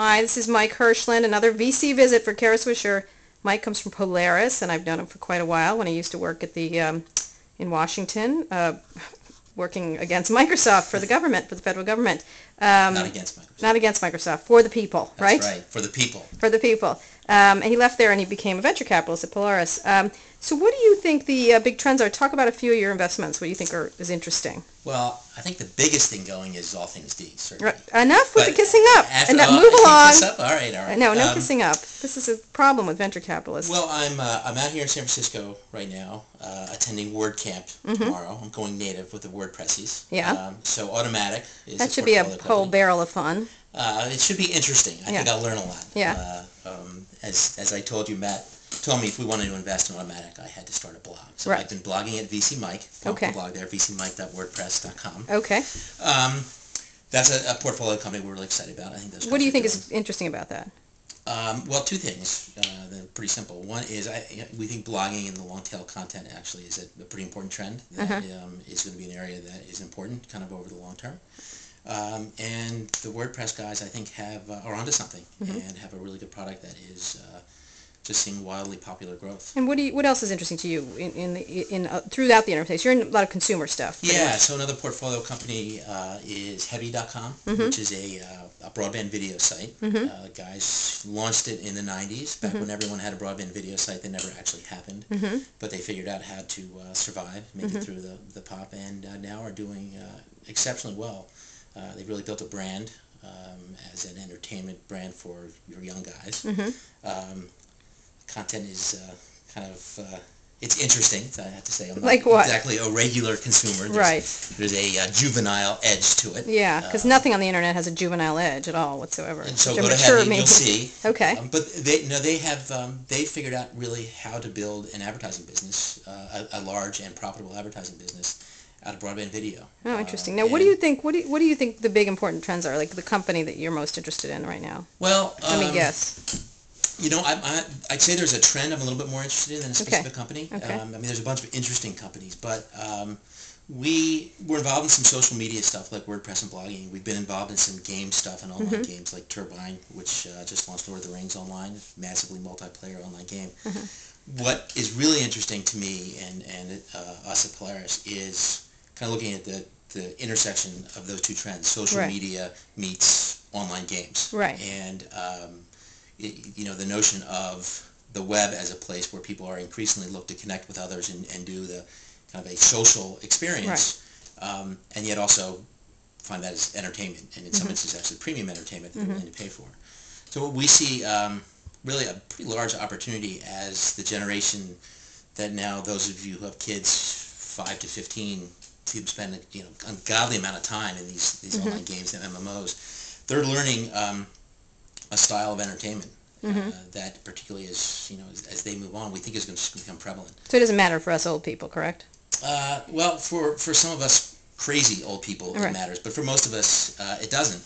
Hi, this is Mike Hirshland, another VC visit for Kara Swisher. Mike comes from Polaris, and I've known him for quite a while when he used to work at the in Washington, working against Microsoft for the government, for the federal government. Not against Microsoft. Not against Microsoft, for the people, right? That's right, for the people. For the people. And he left there and he became a venture capitalist at Polaris. So what do you think the big trends are? Talk about a few of your investments. What do you think is interesting? Well, I think the biggest thing going is all things D, certainly. Right. Enough with the kissing up. After, and move along. Kiss up? All right. No, no kissing up. This is a problem with venture capitalists. Well, I'm out here in San Francisco right now, attending WordCamp tomorrow. I'm going native with the WordPressies. Yeah. So Automatic is that should be a whole barrel of fun. It should be interesting. I think I'll learn a lot. Yeah. As I told you, Matt told me if we wanted to invest in Automatic, I had to start a blog. So I've been blogging at VC Mike. Okay. Blog there, vcmike.wordpress.com. Okay. That's a portfolio company we're really excited about. I think those. What do you think is interesting about that? Well, two things. They're pretty simple. One is we think blogging and the long-tail content actually is a pretty important trend that is going to be an area that is important kind of over the long term. And the WordPress guys, I think, are onto something and have a really good product that is just seeing wildly popular growth. And what else is interesting to you throughout the interface? You're in a lot of consumer stuff. Yeah. So another portfolio company is Heavy.com, which is a broadband video site. Guys launched it in the 90s, back when everyone had a broadband video site that never actually happened. But they figured out how to survive, make it through the pop, and now are doing exceptionally well. They've really built a brand as an entertainment brand for your young guys. Content is it's interesting, I have to say. I'm not exactly a regular consumer. There's a juvenile edge to it. Yeah, because nothing on the internet has a juvenile edge at all whatsoever. And so go to Heavy, you'll see. Okay. But they figured out really how to build an advertising business, a large and profitable advertising business out of broadband video. Oh, interesting. Now, what do you think? What do you think the big important trends are? Like the company that you're most interested in right now? Well, let me guess. You know, I'd say there's a trend I'm a little bit more interested in than a specific company. Okay. I mean, there's a bunch of interesting companies, but we're involved in some social media stuff like WordPress and blogging. We've been involved in some game stuff and online games like Turbine, which just launched Lord of the Rings online, massively multiplayer online game. What is really interesting to me and us at Polaris is kind of looking at the intersection of those two trends: social media meets online games. Right. And the notion of the web as a place where people are increasingly look to connect with others and do the kind of a social experience, and yet also find that as entertainment, and in some instances actually premium entertainment that they're willing to pay for. So we see really a pretty large opportunity as the generation that now those of you who have kids 5 to 15 who spend an ungodly amount of time in these online games and MMOs, they're learning a style of entertainment that particularly as they move on, we think is going to become prevalent. So it doesn't matter for us old people, correct? Well, for some of us crazy old people it matters, but for most of us it doesn't.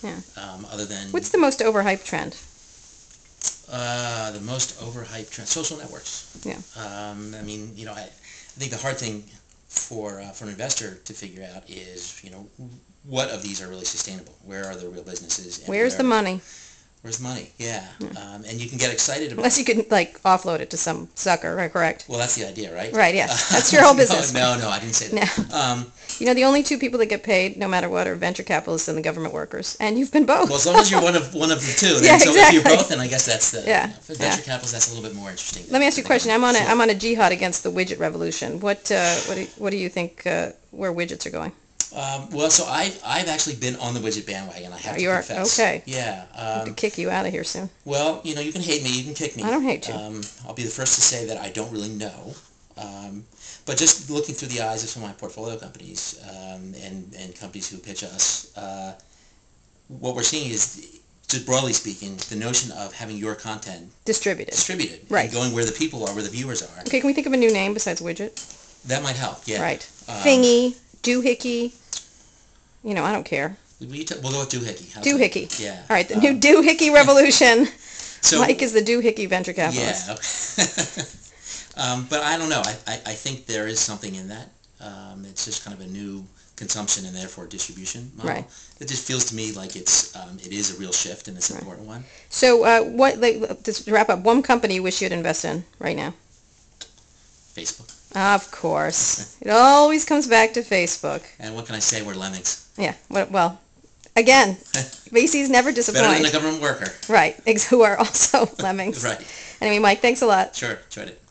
Other than what's the most overhyped trend? The most overhyped trend, social networks. Yeah. I mean, I think the hard thing for an investor to figure out is, what of these are really sustainable? Where are the real businesses? And where's the money? Where's money? Yeah. And you can get excited about unless you can offload it to some sucker, right? Correct. Well, that's the idea, right? Right. Yes. That's your whole business. No, I didn't say that. No. The only two people that get paid, no matter what, are venture capitalists and the government workers, and you've been both. Well, as long as you're one of the two. Yeah, so exactly. if you're both, then I guess that's the venture capitalists. That's a little bit more interesting. Let me ask you a question. I'm on a jihad against the widget revolution. What do you think where widgets are going? Well, so I've actually been on the widget bandwagon. I have to confess. Okay. Yeah. I have to kick you out of here soon. Well, you can hate me, you can kick me. I don't hate you. I'll be the first to say that I don't really know. But just looking through the eyes of some of my portfolio companies and companies who pitch us, what we're seeing is, just broadly speaking, the notion of having your content distributed, right, and going where the people are, where the viewers are. Okay, can we think of a new name besides widget? That might help. Yeah. Right. Thingy, doohickey. I don't care. We'll go with doohickey. Doohickey. Yeah. All right, the new doohickey revolution. So, Mike is the doohickey venture capitalist. Yeah. Okay. But I don't know. I think there is something in that. It's just kind of a new consumption and therefore distribution model. Right. It just feels to me like it is a real shift and it's an important one. So, just to wrap up, one company you wish you'd invest in right now? Facebook. Of course. It always comes back to Facebook. And what can I say? We're lemmings. Yeah. Well, again, VCs never disappoint. Better than a government worker. Right. Who are also lemmings. Right. Anyway, Mike, thanks a lot. Sure. Enjoyed it.